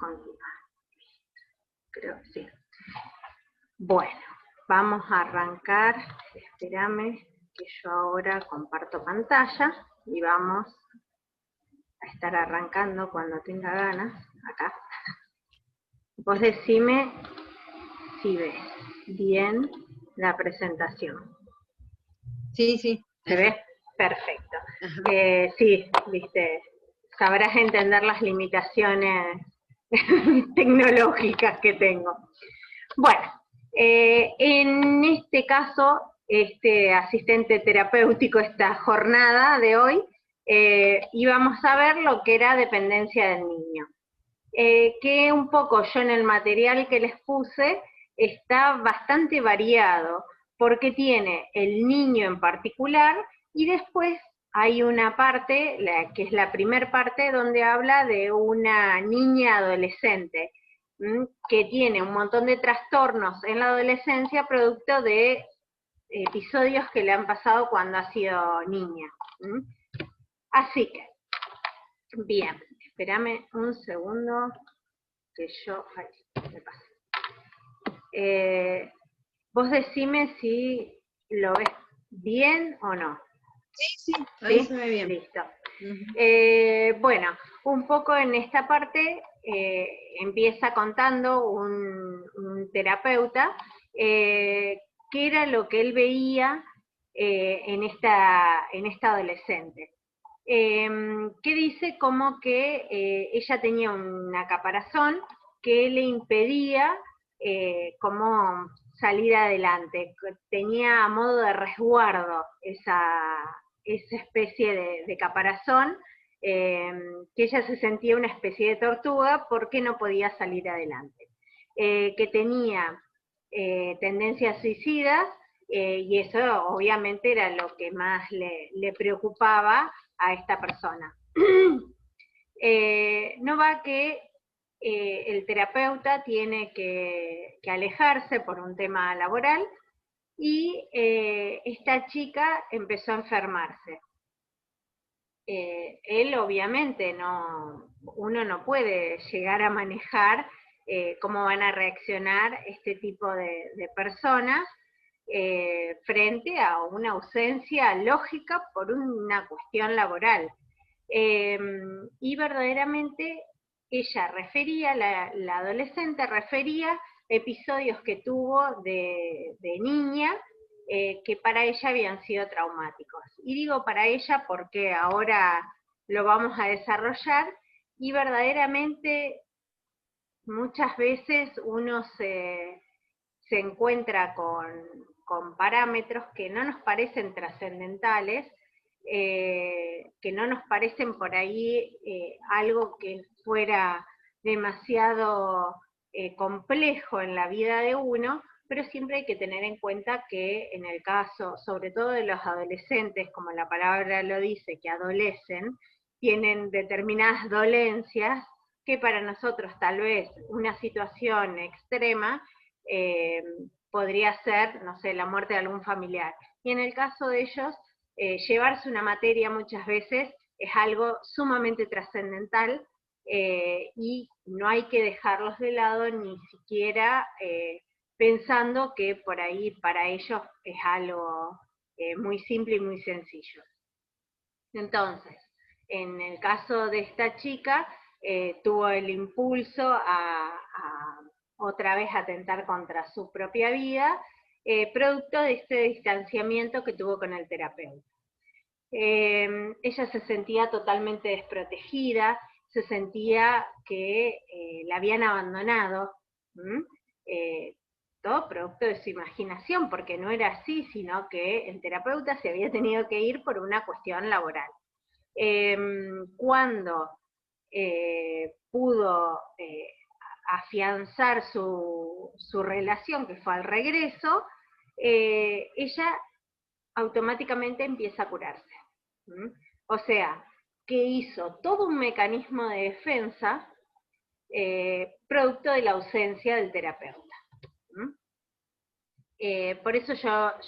continuar. Creo que sí. Bueno, vamos a arrancar. Espérame que yo ahora comparto pantalla y vamos a estar arrancando cuando tenga ganas. Acá. Vos decime si ves bien la presentación. Sí, sí. ¿Se ve? Perfecto. Sí, viste, sabrás entender las limitaciones tecnológicas que tengo. Bueno, en este caso, este asistente terapéutico, esta jornada de hoy, íbamos a ver lo que era dependencia del niño. Que un poco yo en el material que les puse está bastante variado, porque tiene el niño en particular y después hay una parte, que es la primera parte, donde habla de una niña adolescente que tiene un montón de trastornos en la adolescencia producto de episodios que le han pasado cuando ha sido niña. Así que, bien, espérame un segundo que yo... Ay, me pasa. Vos decime si lo ves bien o no. Sí, ahí ¿Sí? se ve bien. Listo. Bueno, un poco en esta parte empieza contando un terapeuta qué era lo que él veía en esta adolescente. Que dice como que ella tenía una caparazón que le impedía como salir adelante, tenía a modo de resguardo esa especie de caparazón, que ella se sentía una especie de tortuga porque no podía salir adelante, que tenía tendencias suicidas, y eso obviamente era lo que más le preocupaba a esta persona. No va que el terapeuta tiene que alejarse por un tema laboral y esta chica empezó a enfermarse. Él obviamente uno no puede llegar a manejar cómo van a reaccionar este tipo de personas frente a una ausencia lógica por una cuestión laboral. Y verdaderamente ella refería, la adolescente refería episodios que tuvo de niña que para ella habían sido traumáticos. Y digo para ella porque ahora lo vamos a desarrollar y verdaderamente muchas veces uno se encuentra con parámetros que no nos parecen trascendentales, que no nos parecen por ahí algo que fuera demasiado complejo en la vida de uno, pero siempre hay que tener en cuenta que en el caso, sobre todo de los adolescentes, como la palabra lo dice, que adolecen, tienen determinadas dolencias que para nosotros tal vez una situación extrema podría ser, no sé, la muerte de algún familiar. Y en el caso de ellos, llevarse una materia muchas veces es algo sumamente trascendental y no hay que dejarlos de lado ni siquiera pensando que por ahí para ellos es algo muy simple y muy sencillo. Entonces, en el caso de esta chica, tuvo el impulso a otra vez atentar contra su propia vida, producto de este distanciamiento que tuvo con el terapeuta. Ella se sentía totalmente desprotegida, se sentía que la habían abandonado, todo producto de su imaginación, porque no era así, sino que el terapeuta se había tenido que ir por una cuestión laboral. Cuando pudo afianzar su relación, que fue al regreso, ella automáticamente empieza a curarse. O sea, que hizo todo un mecanismo de defensa producto de la ausencia del terapeuta. Por eso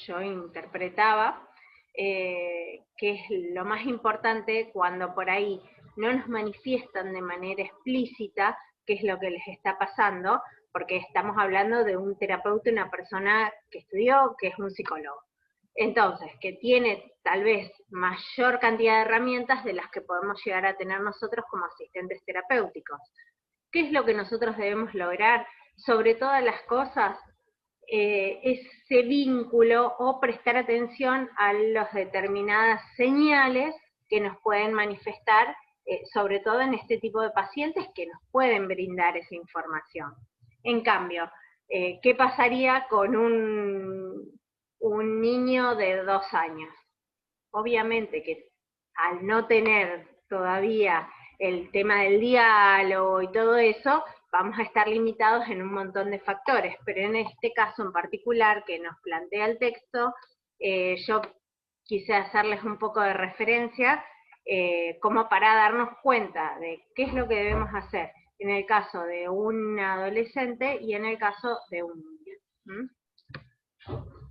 yo interpretaba que es lo más importante cuando por ahí no nos manifiestan de manera explícita qué es lo que les está pasando, porque estamos hablando de un terapeuta, una persona que estudió, que es un psicólogo. Entonces, que tiene tal vez mayor cantidad de herramientas de las que podemos llegar a tener nosotros como asistentes terapéuticos. ¿Qué es lo que nosotros debemos lograr? Sobre todas las cosas, ese vínculo o prestar atención a las determinadas señales que nos pueden manifestar, sobre todo en este tipo de pacientes que nos pueden brindar esa información. En cambio, ¿qué pasaría con un niño de 2 años? Obviamente que al no tener todavía el tema del diálogo y todo eso, vamos a estar limitados en un montón de factores, pero en este caso en particular que nos plantea el texto, yo quise hacerles un poco de referencia como para darnos cuenta de qué es lo que debemos hacer en el caso de un adolescente y en el caso de un niño.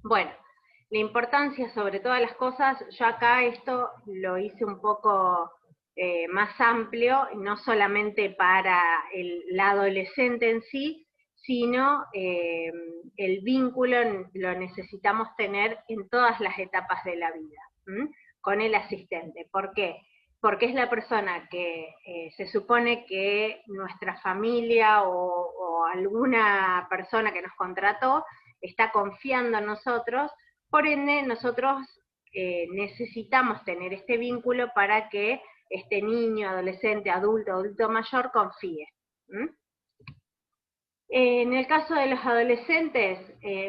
Bueno, la importancia sobre todas las cosas, yo acá esto lo hice un poco más amplio, no solamente para el adolescente en sí, sino el vínculo lo necesitamos tener en todas las etapas de la vida, con el asistente. ¿Por qué? Porque es la persona que se supone que nuestra familia o alguna persona que nos contrató está confiando en nosotros, por ende nosotros necesitamos tener este vínculo para que este niño, adolescente, adulto mayor confíe. En el caso de los adolescentes,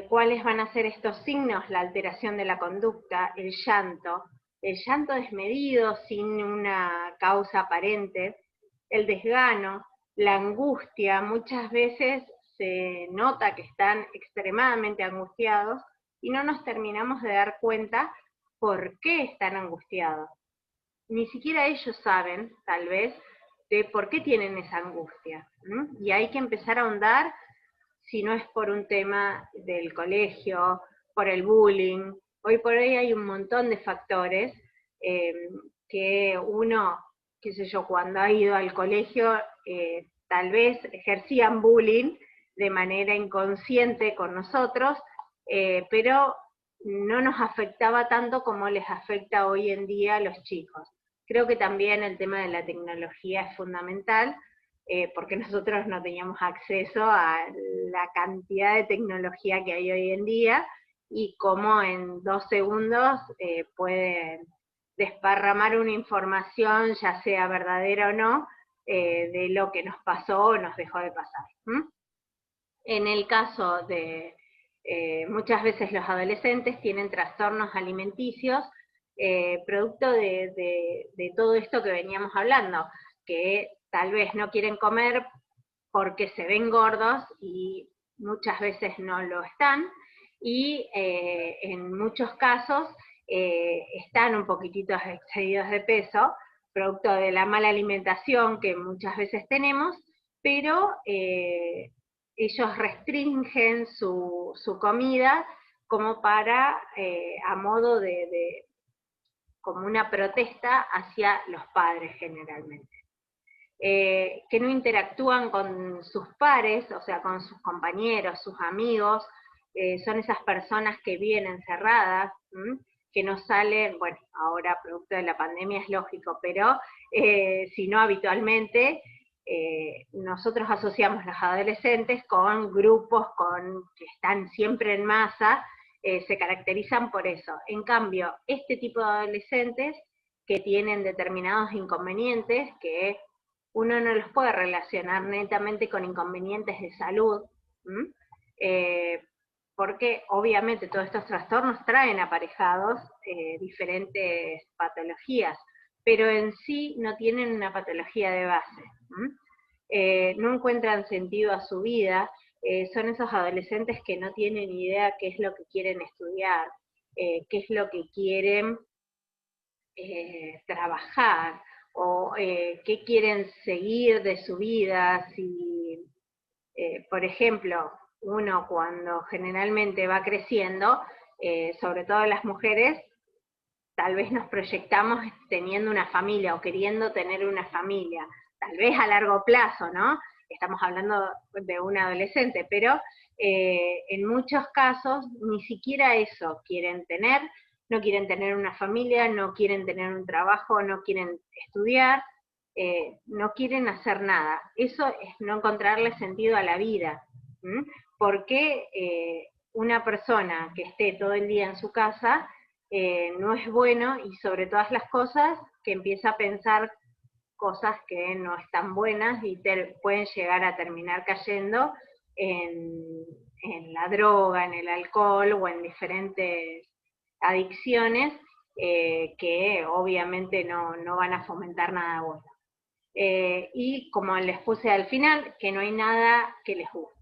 ¿cuáles van a ser estos signos? La alteración de la conducta, el llanto desmedido sin una causa aparente, el desgano, la angustia, muchas veces se nota que están extremadamente angustiados y no nos terminamos de dar cuenta por qué están angustiados. Ni siquiera ellos saben, tal vez, de por qué tienen esa angustia. Y hay que empezar a ahondar, si no es por un tema del colegio, por el bullying. Hoy por hoy hay un montón de factores que uno, qué sé yo, cuando ha ido al colegio, tal vez ejercían bullying de manera inconsciente con nosotros, pero no nos afectaba tanto como les afecta hoy en día a los chicos. Creo que también el tema de la tecnología es fundamental, porque nosotros no teníamos acceso a la cantidad de tecnología que hay hoy en día, y cómo en 2 segundos pueden desparramar una información, ya sea verdadera o no, de lo que nos pasó o nos dejó de pasar. En el caso de muchas veces los adolescentes tienen trastornos alimenticios, producto de todo esto que veníamos hablando, que tal vez no quieren comer porque se ven gordos y muchas veces no lo están, y en muchos casos están un poquitito excedidos de peso, producto de la mala alimentación que muchas veces tenemos, pero ellos restringen su comida como para, a modo como una protesta hacia los padres generalmente. Que no interactúan con sus pares, o sea, con sus compañeros, sus amigos, son esas personas que viven encerradas, que no salen, bueno, ahora producto de la pandemia es lógico, pero si no habitualmente, nosotros asociamos los adolescentes con grupos que están siempre en masa, se caracterizan por eso. En cambio, este tipo de adolescentes que tienen determinados inconvenientes, que uno no los puede relacionar netamente con inconvenientes de salud, porque obviamente todos estos trastornos traen aparejados diferentes patologías, pero en sí no tienen una patología de base. No encuentran sentido a su vida, son esos adolescentes que no tienen idea qué es lo que quieren estudiar, qué es lo que quieren trabajar, o qué quieren seguir de su vida. Si, por ejemplo, uno cuando generalmente va creciendo, sobre todo las mujeres, tal vez nos proyectamos teniendo una familia o queriendo tener una familia, tal vez a largo plazo, ¿no? estamos hablando de un adolescente, pero en muchos casos ni siquiera eso quieren tener, no quieren tener una familia, no quieren tener un trabajo, no quieren estudiar, no quieren hacer nada. Eso es no encontrarle sentido a la vida. ¿Mm? Porque una persona que esté todo el día en su casa no es bueno, y sobre todas las cosas que empieza a pensar cosas que no están buenas y pueden llegar a terminar cayendo en la droga, en el alcohol o en diferentes adicciones que obviamente no van a fomentar nada bueno. Y como les puse al final, que no hay nada que les guste.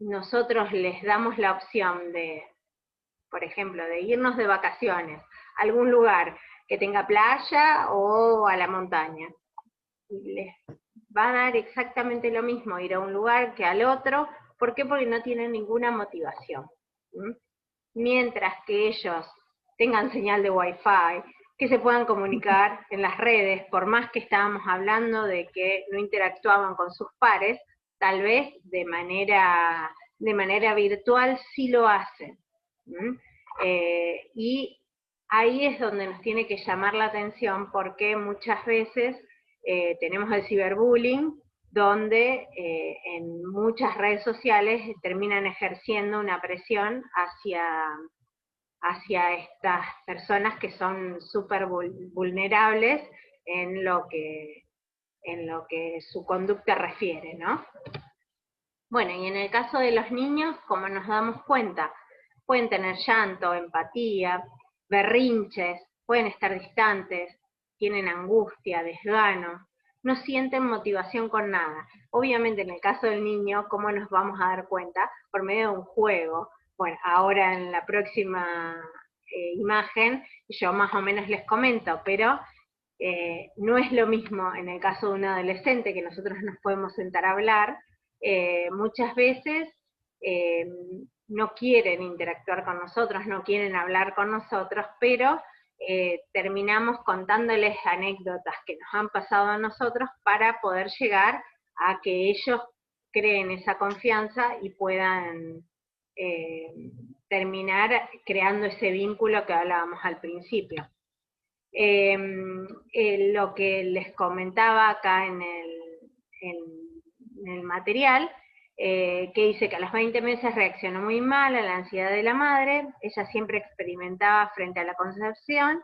Nosotros les damos la opción de, por ejemplo, de irnos de vacaciones a algún lugar que tenga playa o a la montaña. Les va a dar exactamente lo mismo ir a un lugar que al otro. ¿Por qué? Porque no tienen ninguna motivación. Mientras que ellos tengan señal de Wi-Fi, que se puedan comunicar en las redes, por más que estábamos hablando de que no interactuaban con sus pares, tal vez de manera virtual sí lo hacen. Y ahí es donde nos tiene que llamar la atención, porque muchas veces tenemos el ciberbullying, donde en muchas redes sociales terminan ejerciendo una presión hacia estas personas que son súper vulnerables en lo que su conducta refiere, ¿no? Bueno, y en el caso de los niños, como nos damos cuenta, pueden tener llanto, empatía, berrinches, pueden estar distantes, tienen angustia, desgano, no sienten motivación con nada. Obviamente en el caso del niño, ¿cómo nos vamos a dar cuenta? Por medio de un juego. Bueno, ahora en la próxima imagen yo más o menos les comento, pero no es lo mismo en el caso de un adolescente, que nosotros nos podemos sentar a hablar. Muchas veces no quieren interactuar con nosotros, no quieren hablar con nosotros, pero terminamos contándoles anécdotas que nos han pasado a nosotros para poder llegar a que ellos creen esa confianza y puedan terminar creando ese vínculo que hablábamos al principio. Lo que les comentaba acá en el material, que dice que a los 20 meses reaccionó muy mal a la ansiedad de la madre, ella siempre experimentaba frente a la concepción,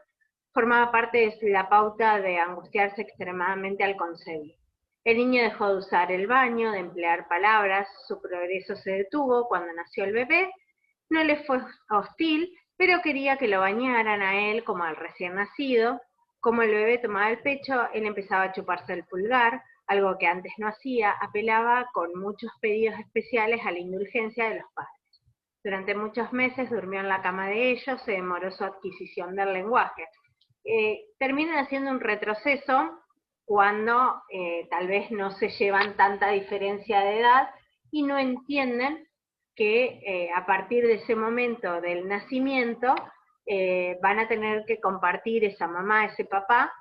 formaba parte de la pauta de angustiarse extremadamente al concebir. El niño dejó de usar el baño, de emplear palabras, su progreso se detuvo cuando nació el bebé, no le fue hostil, pero quería que lo bañaran a él como al recién nacido. Como el bebé tomaba el pecho, él empezaba a chuparse el pulgar, algo que antes no hacía, apelaba con muchos pedidos especiales a la indulgencia de los padres. Durante muchos meses durmió en la cama de ellos, se demoró su adquisición del lenguaje. Terminan haciendo un retroceso cuando tal vez no se llevan tanta diferencia de edad y no entienden que a partir de ese momento del nacimiento van a tener que compartir esa mamá, ese papá,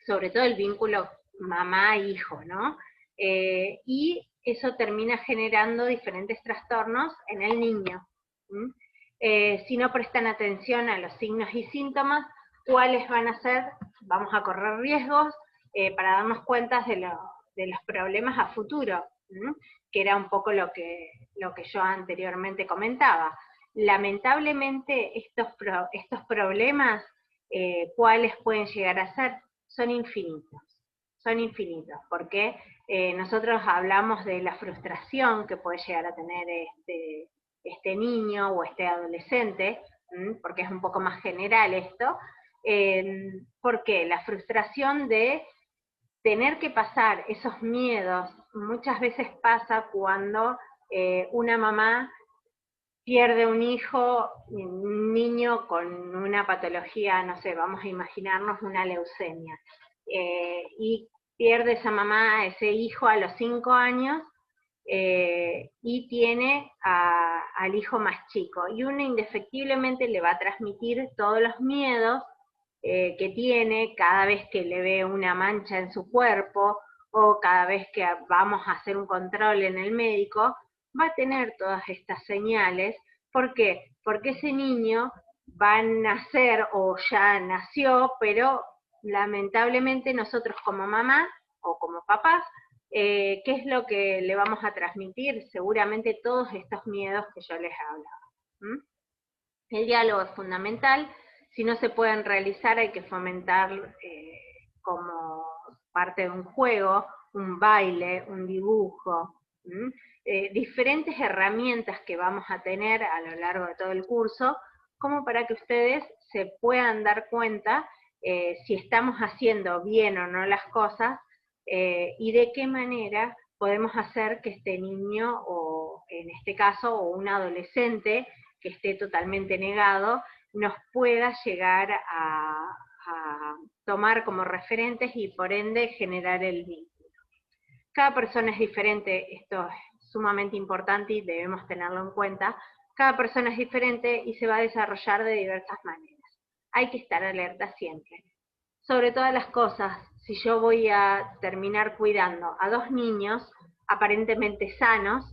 sobre todo el vínculo mamá-hijo, ¿no? Y eso termina generando diferentes trastornos en el niño. Si no prestan atención a los signos y síntomas, ¿cuáles van a ser? Vamos a correr riesgos para darnos cuenta de los problemas a futuro, que era un poco lo que yo anteriormente comentaba. Lamentablemente estos problemas, ¿cuáles pueden llegar a ser? Son infinitos, porque nosotros hablamos de la frustración que puede llegar a tener este niño o este adolescente, porque es un poco más general esto, porque la frustración de tener que pasar esos miedos muchas veces pasa cuando una mamá pierde un hijo, un niño con una patología, no sé, vamos a imaginarnos una leucemia, y pierde esa mamá, ese hijo a los 5 años, y tiene al hijo más chico, y uno indefectiblemente le va a transmitir todos los miedos que tiene cada vez que le ve una mancha en su cuerpo, o cada vez que vamos a hacer un control en el médico, va a tener todas estas señales. ¿Por qué? Porque ese niño va a nacer o ya nació, pero lamentablemente nosotros como mamá o como papás, ¿qué es lo que le vamos a transmitir? Seguramente todos estos miedos que yo les he hablado. ¿Mm? El diálogo es fundamental. Si no se pueden realizar, hay que fomentar como parte de un juego, un baile, un dibujo, diferentes herramientas que vamos a tener a lo largo de todo el curso, como para que ustedes se puedan dar cuenta si estamos haciendo bien o no las cosas, y de qué manera podemos hacer que este niño, o en este caso, o un adolescente que esté totalmente negado, nos pueda llegar a tomar como referentes y por ende generar el vínculo. Cada persona es diferente, esto es sumamente importante y debemos tenerlo en cuenta. Cada persona es diferente y se va a desarrollar de diversas maneras. Hay que estar alerta siempre. Sobre todas las cosas, si yo voy a terminar cuidando a dos niños aparentemente sanos,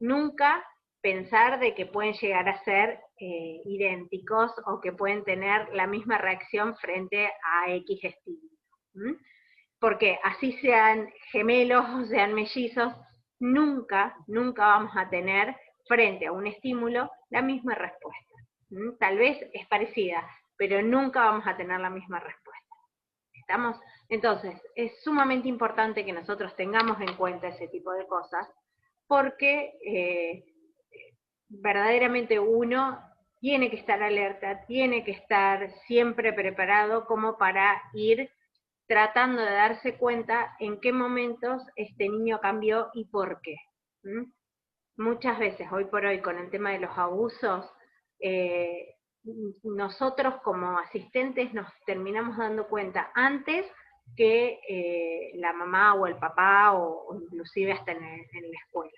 nunca pensar de que pueden llegar a ser idénticos o que pueden tener la misma reacción frente a X estímulo. Porque así sean gemelos o sean mellizos, nunca vamos a tener frente a un estímulo la misma respuesta. Tal vez es parecida, pero nunca vamos a tener la misma respuesta. ¿Estamos? Entonces, es sumamente importante que nosotros tengamos en cuenta ese tipo de cosas, porque verdaderamente uno tiene que estar alerta, tiene que estar siempre preparado como para ir tratando de darse cuenta en qué momentos este niño cambió y por qué. Muchas veces, hoy por hoy, con el tema de los abusos, nosotros como asistentes nos terminamos dando cuenta antes que la mamá o el papá o inclusive hasta en la escuela.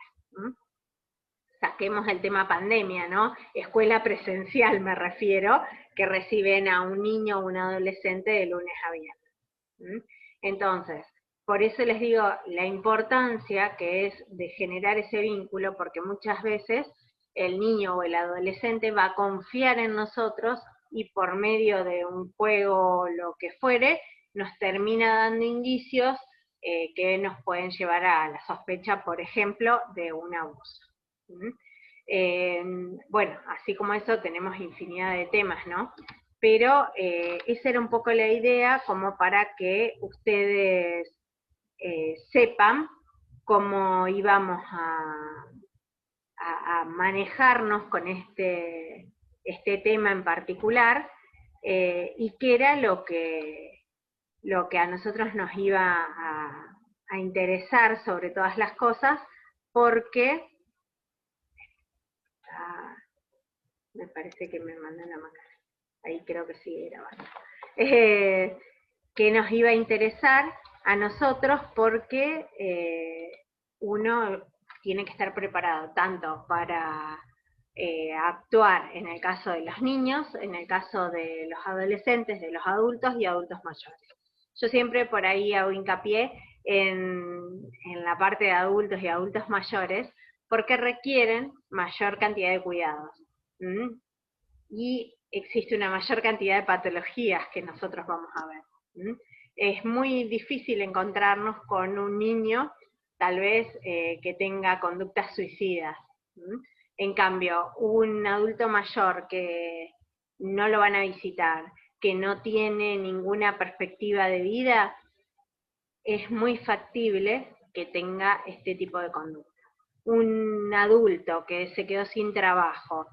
Saquemos el tema pandemia, ¿no? Escuela presencial me refiero, que reciben a un niño o un adolescente de lunes a viernes. Entonces, por eso les digo la importancia que es de generar ese vínculo, porque muchas veces el niño o el adolescente va a confiar en nosotros y por medio de un juego o lo que fuere, nos termina dando indicios que nos pueden llevar a la sospecha, por ejemplo, de un abuso. Bueno, así como eso tenemos infinidad de temas, ¿no? Pero esa era un poco la idea como para que ustedes sepan cómo íbamos a manejarnos con este tema en particular y qué era lo que a nosotros nos iba a interesar sobre todas las cosas, porque me parece que me mandan la macana. Ahí creo que sí era que nos iba a interesar a nosotros porque uno tiene que estar preparado tanto para actuar en el caso de los niños, en el caso de los adolescentes, de los adultos y adultos mayores. Yo siempre por ahí hago hincapié en la parte de adultos y adultos mayores porque requieren mayor cantidad de cuidados. Y existe una mayor cantidad de patologías que nosotros vamos a ver. Es muy difícil encontrarnos con un niño, tal vez, que tenga conductas suicidas. En cambio, un adulto mayor que no lo van a visitar, que no tiene ninguna perspectiva de vida, es muy factible que tenga este tipo de conducta. Un adulto que se quedó sin trabajo,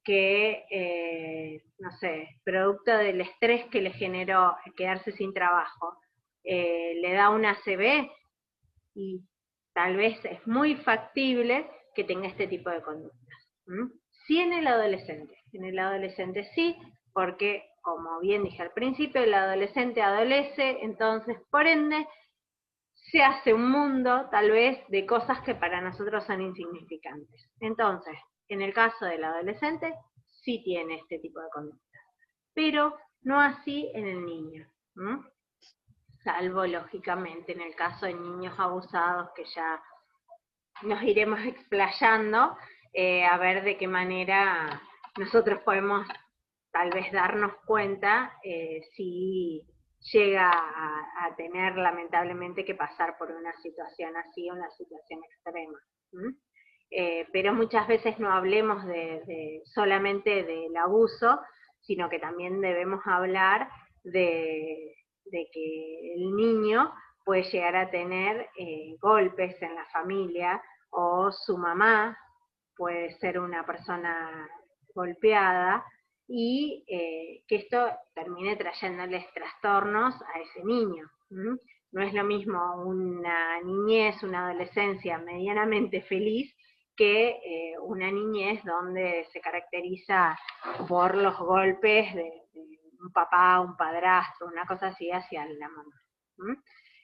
que, no sé, producto del estrés que le generó quedarse sin trabajo, le da una ACV y tal vez es muy factible que tenga este tipo de conductas. Sí en el adolescente sí, porque como bien dije al principio, el adolescente adolece, entonces por ende se hace un mundo, tal vez, de cosas que para nosotros son insignificantes. Entonces, en el caso del adolescente, sí tiene este tipo de conducta, pero no así en el niño. salvo lógicamente en el caso de niños abusados, que ya nos iremos explayando, a ver de qué manera nosotros podemos tal vez darnos cuenta si llega a tener lamentablemente que pasar por una situación así, una situación extrema. Pero muchas veces no hablemos solamente del abuso, sino que también debemos hablar de que el niño puede llegar a tener golpes en la familia, o su mamá puede ser una persona golpeada, y que esto termine trayéndoles trastornos a ese niño. No es lo mismo una niñez, una adolescencia medianamente feliz, que una niñez donde se caracteriza por los golpes de un papá, un padrastro, una cosa así hacia la mamá.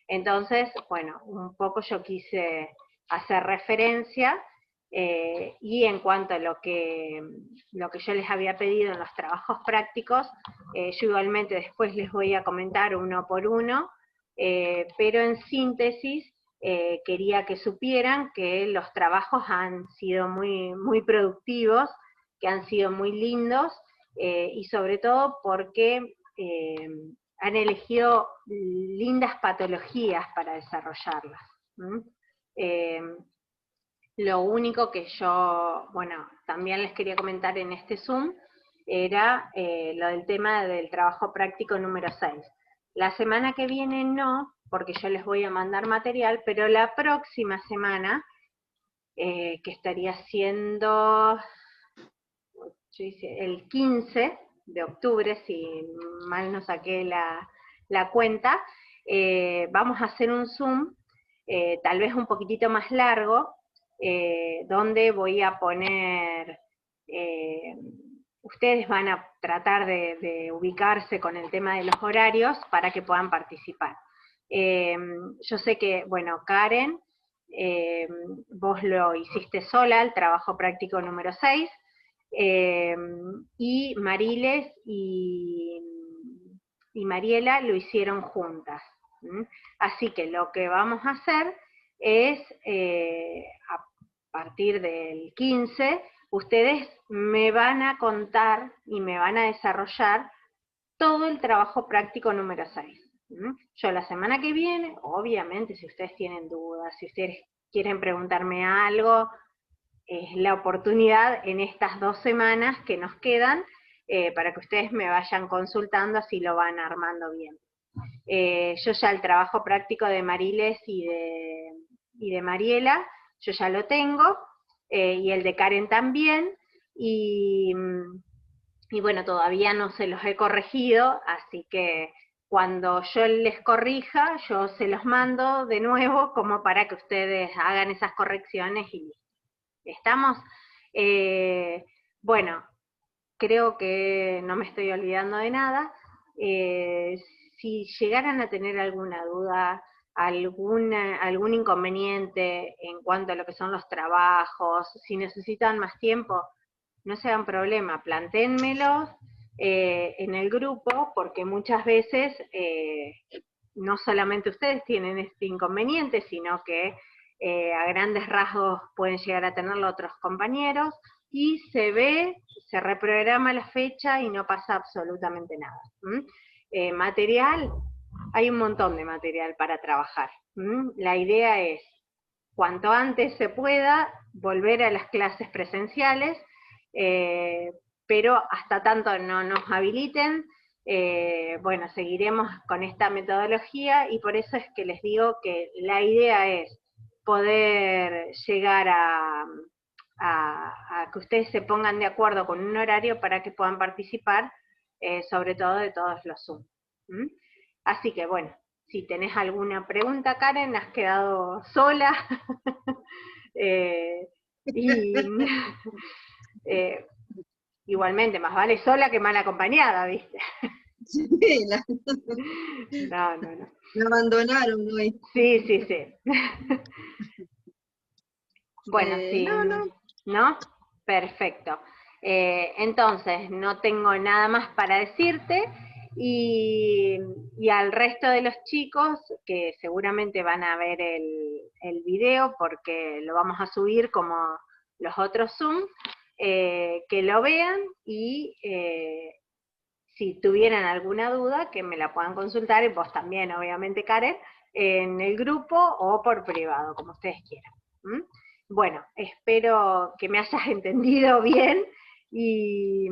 Entonces, bueno, un poco yo quise hacer referencia, y en cuanto a lo que yo les había pedido en los trabajos prácticos, yo igualmente después les voy a comentar uno por uno, pero en síntesis quería que supieran que los trabajos han sido muy, muy productivos, que han sido muy lindos, y sobre todo porque han elegido lindas patologías para desarrollarlas. Lo único que yo, bueno, también les quería comentar en este Zoom, era lo del tema del trabajo práctico número 6. La semana que viene no, porque yo les voy a mandar material, pero la próxima semana, que estaría siendo el 15 de octubre, si mal no saqué la cuenta, vamos a hacer un Zoom, tal vez un poquitito más largo, donde voy a poner, ustedes van a tratar de ubicarse con el tema de los horarios para que puedan participar. Yo sé que, bueno, Karen, vos lo hiciste sola, el trabajo práctico número 6, y Mariles y Mariela lo hicieron juntas. Así que lo que vamos a hacer es, a partir del 15, ustedes me van a contar y me van a desarrollar todo el trabajo práctico número 6. Yo la semana que viene, obviamente, si ustedes tienen dudas, si ustedes quieren preguntarme algo, es la oportunidad en estas 2 semanas que nos quedan, para que ustedes me vayan consultando, así lo van armando bien. Yo ya el trabajo práctico de Mariles y de Mariela, yo ya lo tengo, y el de Karen también, y bueno, todavía no se los he corregido, así que cuando yo les corrija, yo se los mando de nuevo, como para que ustedes hagan esas correcciones y ¿estamos? Bueno, creo que no me estoy olvidando de nada. Si llegaran a tener alguna duda, algún inconveniente en cuanto a lo que son los trabajos, si necesitan más tiempo, no se hagan problema, plantéenmelos en el grupo, porque muchas veces no solamente ustedes tienen este inconveniente, sino que a grandes rasgos pueden llegar a tenerlo otros compañeros, y se reprograma la fecha y no pasa absolutamente nada. Material, hay un montón de material para trabajar. La idea es, cuanto antes se pueda, volver a las clases presenciales, pero hasta tanto no nos habiliten, bueno, seguiremos con esta metodología, y por eso es que les digo que la idea es poder llegar a que ustedes se pongan de acuerdo con un horario para que puedan participar, sobre todo de todos los Zoom. Así que bueno, si tenés alguna pregunta, Karen, has quedado sola. Y igualmente, más vale sola que mal acompañada, ¿viste? Sí, No. me abandonaron hoy. Sí. Bueno, sí. No. ¿No? Perfecto. Entonces, no tengo nada más para decirte, y al resto de los chicos, que seguramente van a ver el video porque lo vamos a subir como los otros Zoom, que lo vean y si tuvieran alguna duda, que me la puedan consultar, y vos también, obviamente, Karen, en el grupo o por privado, como ustedes quieran. ¿Mm? Bueno, espero que me hayas entendido bien y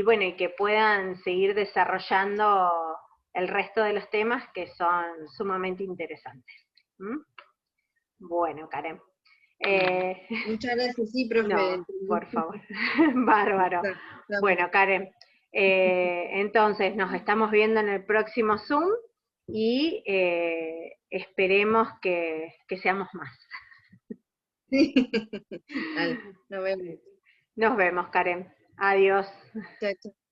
bueno, y que puedan seguir desarrollando el resto de los temas que son sumamente interesantes. ¿Mm? Bueno, Karen. Muchas gracias, sí, No, profe. por favor. Bárbaro. Bueno, Karen, entonces nos estamos viendo en el próximo Zoom y esperemos que seamos más. Sí. Dale, nos vemos. Nos vemos, Karen. Adiós. Chao, chao.